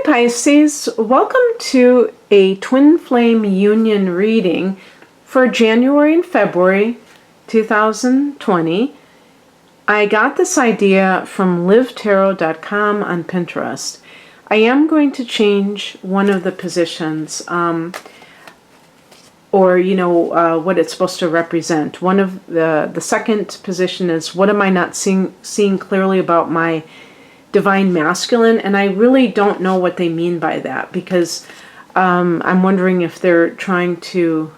Pisces, welcome to a twin flame union reading for January and February 2020. I got this idea from livetarot.com on Pinterest. I am going to change one of the positions, what it's supposed to represent. One of the second position is, what am I not seeing clearly about my divine masculine? And I really don't know what they mean by that, because I'm wondering if they're trying to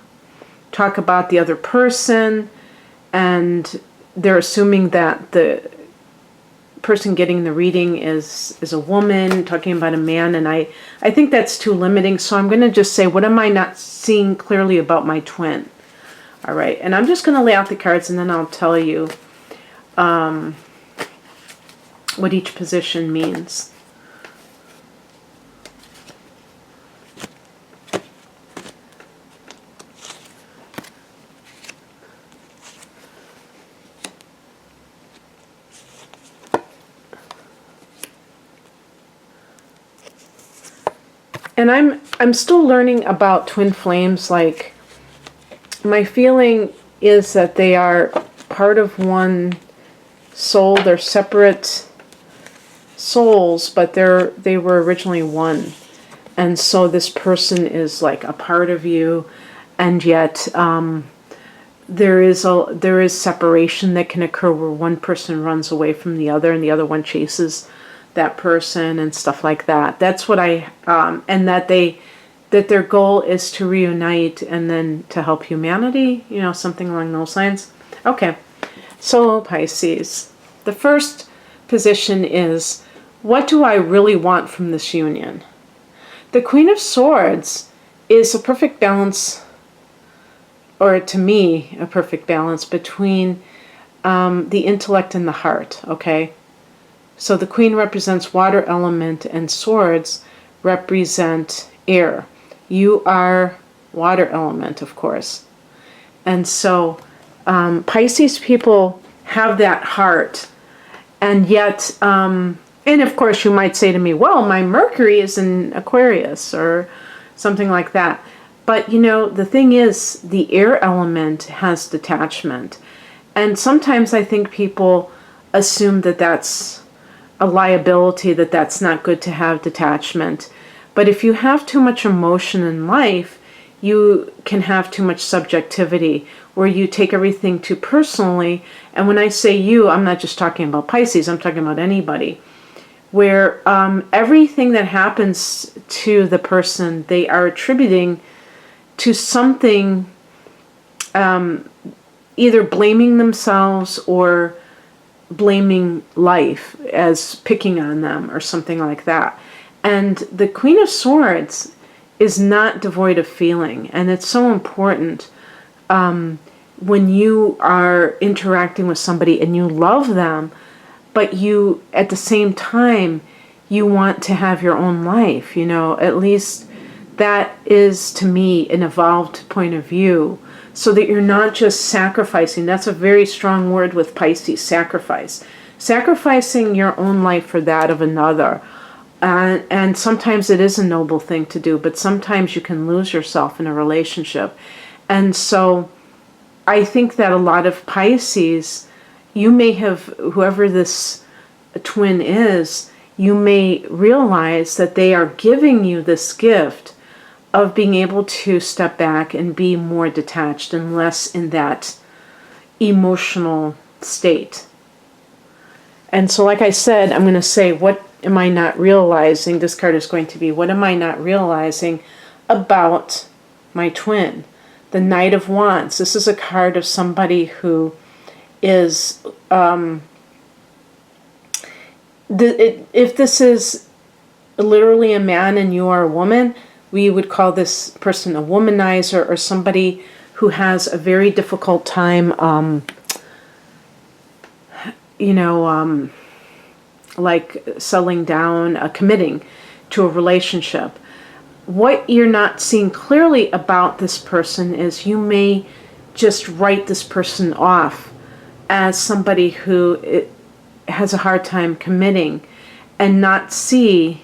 talk about the other person, and they're assuming that the person getting the reading is a woman talking about a man, and I think that's too limiting. So I'm going to just say, what am I not seeing clearly about my twin? All right, and I'm just going to lay out the cards, and then I'll tell you what each position means. And I'm still learning about twin flames. Like, my feeling is that they are part of one soul. They're separate souls, but they were originally one. And so this person is like a part of you, and yet there is separation that can occur where one person runs away from the other and the other one chases that person and stuff like that. That's what and that their goal is to reunite and then to help humanity, something along those lines. Okay, so Pisces, the first position is, what do I really want from this union? The Queen of Swords is a perfect balance, or to me, a perfect balance between the intellect and the heart, okay? So the Queen represents water element and swords represent air. You are water element, of course. And so Pisces people have that heart, and yet, and of course you might say to me, well, my Mercury is in Aquarius or something like that. But the thing is, the air element has detachment. And sometimes I think people assume that that's a liability, that that's not good to have detachment. But if you have too much emotion in life, you can have too much subjectivity, where you take everything too personally. And when I say you, I'm not just talking about Pisces, I'm talking about anybody, where everything that happens to the person, they are attributing to something, either blaming themselves or blaming life as picking on them or something like that. And the Queen of Swords is not devoid of feeling, and it's so important when you are interacting with somebody and you love them, but you, at the same time, you want to have your own life, at least that is, to me, an evolved point of view, so that you're not just sacrificing. That's a very strong word with Pisces, sacrifice. Sacrificing your own life for that of another. And sometimes it is a noble thing to do, but sometimes you can lose yourself in a relationship. And so I think that a lot of Pisces, you may have, whoever this twin is, you may realize that they are giving you this gift of being able to step back and be more detached and less in that emotional state. And so, like I said, I'm going to say, what am I not realizing? This card is going to be, what am I not realizing about my twin? The Knight of Wands. This is a card of somebody who is, if this is literally a man and you are a woman, we would call this person a womanizer, or somebody who has a very difficult time, like settling down, committing to a relationship. What you're not seeing clearly about this person is you may just write this person off as somebody who has a hard time committing, and not see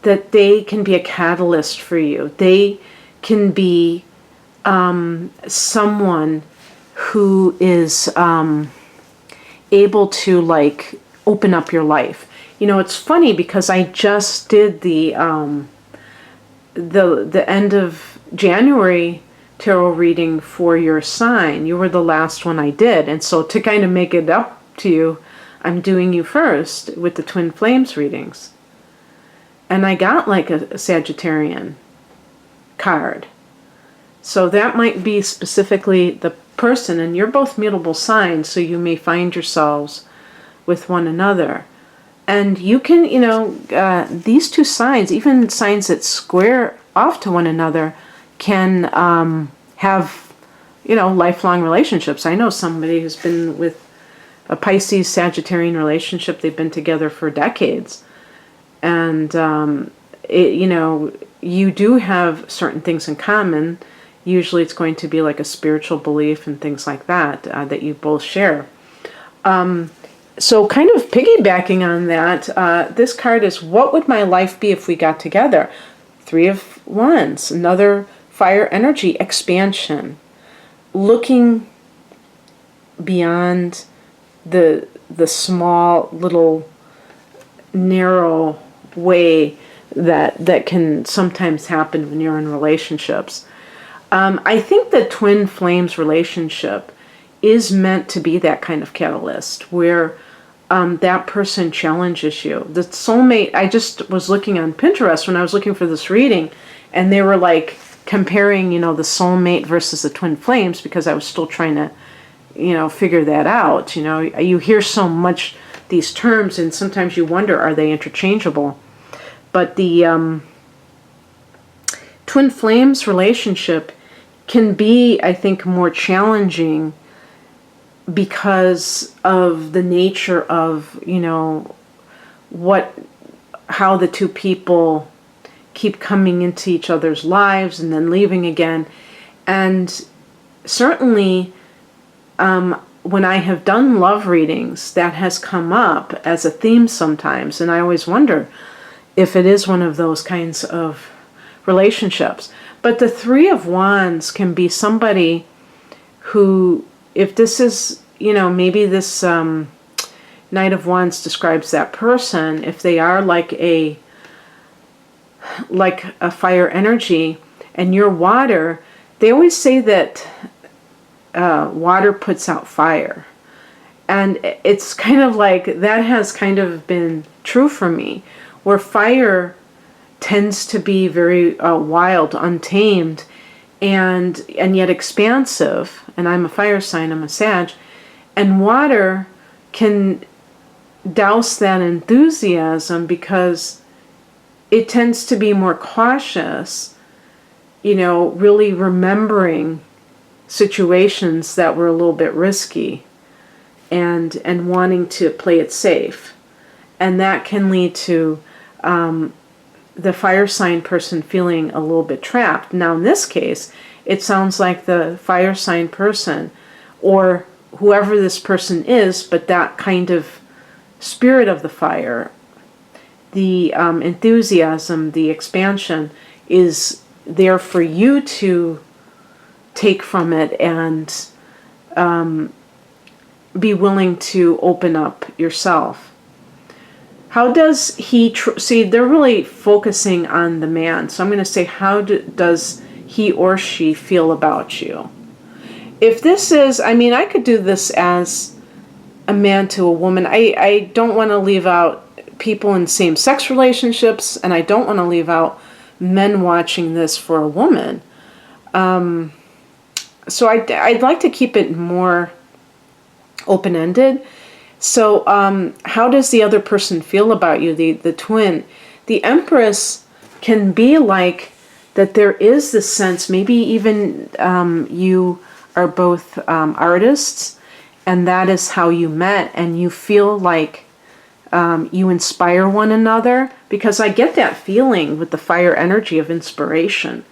that they can be a catalyst for you. They can be someone who is able to like open up your life. You know, it's funny because I just did the end of January tarot reading for your sign. You were the last one I did, and so to kind of make it up to you, I'm doing you first with the twin flames readings. And I got like a Sagittarian card. So that might be specifically the person, and you're both mutable signs, so you may find yourselves with one another. And you can, you know, these two signs, even signs that square off to one another, can have, you know, lifelong relationships. I know somebody who's been with a Pisces Sagittarian relationship. They've been together for decades. And, you know, you do have certain things in common. Usually it's going to be like a spiritual belief and things like that, that you both share. So kind of piggybacking on that, this card is, what would my life be if we got together? 3 of Wands, another fire energy, expansion. Looking beyond the small little narrow way that can sometimes happen when you're in relationships. I think the twin flames relationship is meant to be that kind of catalyst where that person challenges you. The soulmate, I just was looking on Pinterest when I was looking for this reading, and they were like comparing, you know, the soulmate versus the twin flames, because I was still trying to, you know, figure that out. You know, you hear so much these terms, and sometimes you wonder, are they interchangeable? But the twin flames relationship can be, I think, more challenging because of the nature of, you know, how the two people keep coming into each other's lives and then leaving again. And certainly when I have done love readings, that has come up as a theme sometimes, and I always wonder if it is one of those kinds of relationships. But the 3 of Wands can be somebody who, if this is, you know, maybe this Knight of Wands describes that person, if they are like a fire energy and you're water, they always say that water puts out fire. And it's kind of like, that has kind of been true for me, where fire tends to be very wild, untamed, and yet expansive. And I'm a fire sign, I'm a Sag. And water can douse that enthusiasm because it tends to be more cautious, you know, really remembering situations that were a little bit risky and wanting to play it safe. And that can lead to the fire sign person feeling a little bit trapped. Now in this case, it sounds like the fire sign person, or whoever this person is, but that kind of spirit of the fire, the enthusiasm, the expansion is there for you to take from it and be willing to open up yourself. How does he, see, they're really focusing on the man. So I'm going to say, how does he or she feel about you? If this is, I mean, I could do this as a man to a woman. I don't want to leave out people in same-sex relationships, and I don't want to leave out men watching this for a woman. So I'd like to keep it more open-ended. So how does the other person feel about you, the twin? The Empress can be like that there is this sense, maybe even you are both artists, and that is how you met, and you feel like you inspire one another, because I get that feeling with the fire energy of inspiration.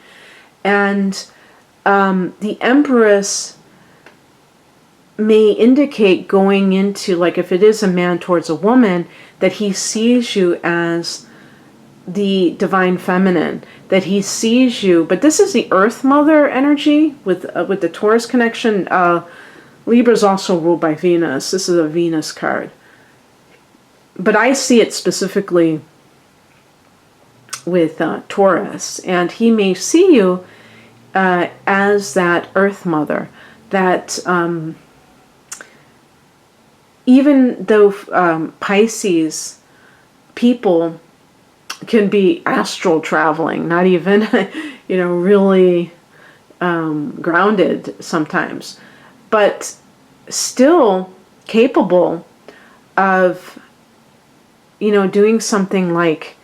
And the Empress may indicate going into, like if it is a man towards a woman, that he sees you as the divine feminine, that he sees you. But this is the Earth Mother energy with the Taurus connection. Libra is also ruled by Venus. This is a Venus card. But I see it specifically with Taurus. And he may see you as that Earth Mother. That even though Pisces people can be astral traveling, not even, really grounded sometimes, but still capable of, doing something like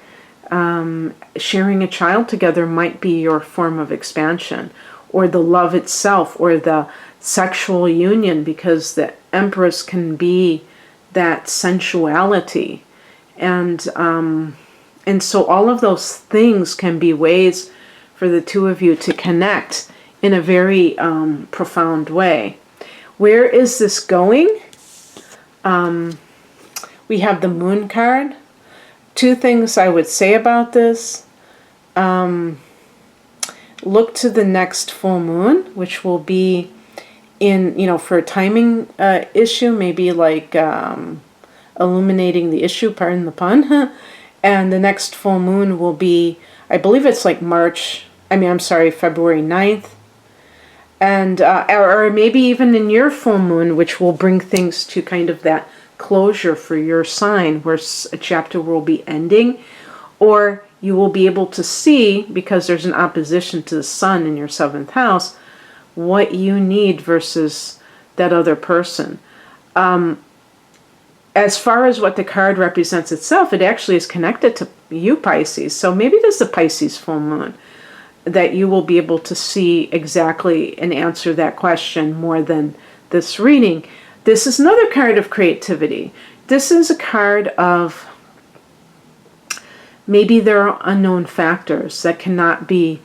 sharing a child together might be your form of expansion, or the love itself, or the sexual union, because the Empress can be that sensuality. And so all of those things can be ways for the two of you to connect in a very profound way. Where is this going? We have the Moon card. Two things I would say about this. Look to the next full moon, which will be in, for a timing issue, maybe like illuminating the issue, pardon the pun. And the next full moon will be, I believe it's like February 9th. And, or maybe even in your full moon, which will bring things to kind of that closure for your sign, where a chapter will be ending, or you will be able to see, because there's an opposition to the sun in your 7th house, what you need versus that other person. As far as what the card represents itself, it actually is connected to you, Pisces. So maybe it is the Pisces full moon that you will be able to see exactly and answer that question more than this reading. This is another card of creativity. This is a card of maybe there are unknown factors that cannot be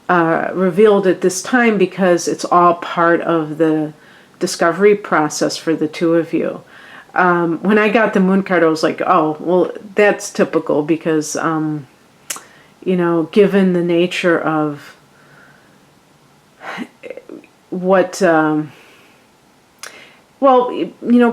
revealed at this time, because it's all part of the discovery process for the two of you. When I got the Moon card, I was like, oh, well, that's typical, because, given the nature of what,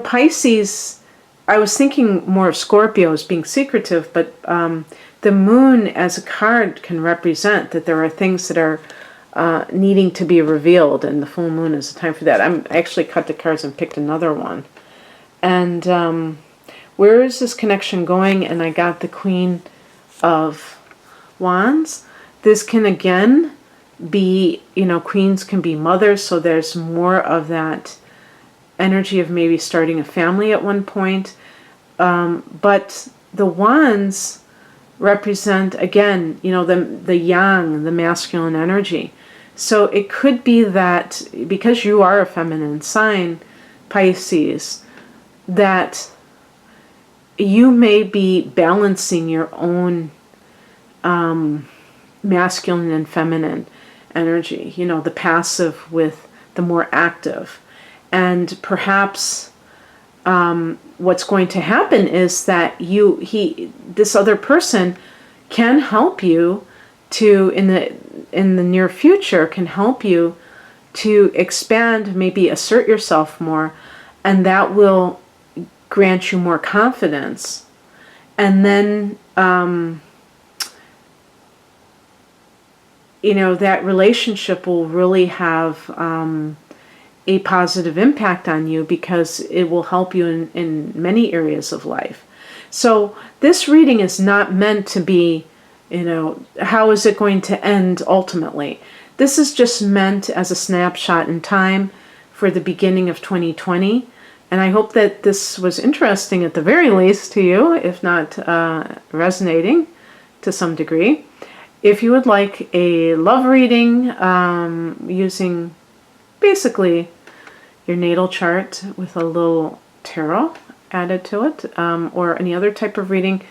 Pisces, I was thinking more of Scorpio as being secretive, but the Moon as a card can represent that there are things that are needing to be revealed, and the full moon is a time for that. I actually cut the cards and picked another one. And where is this connection going? And I got the Queen of Wands. This can again be, queens can be mothers, so there's more of that energy of maybe starting a family at one point. But the wands represent, again, the yang, the masculine energy. So it could be that, because you are a feminine sign, Pisces, that you may be balancing your own masculine and feminine energy, the passive with the more active. And perhaps what's going to happen is that this other person can help you to, in the near future, can help you to expand, maybe assert yourself more, and that will grant you more confidence. And then, that relationship will really have a positive impact on you, because it will help you in many areas of life. So this reading is not meant to be, how is it going to end ultimately? This is just meant as a snapshot in time for the beginning of 2020. And I hope that this was interesting at the very least to you, if not resonating to some degree. If you would like a love reading using basically your natal chart with a little tarot added to it, or any other type of reading,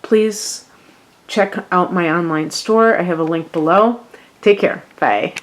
please check out my online store. I have a link below. Take care. Bye.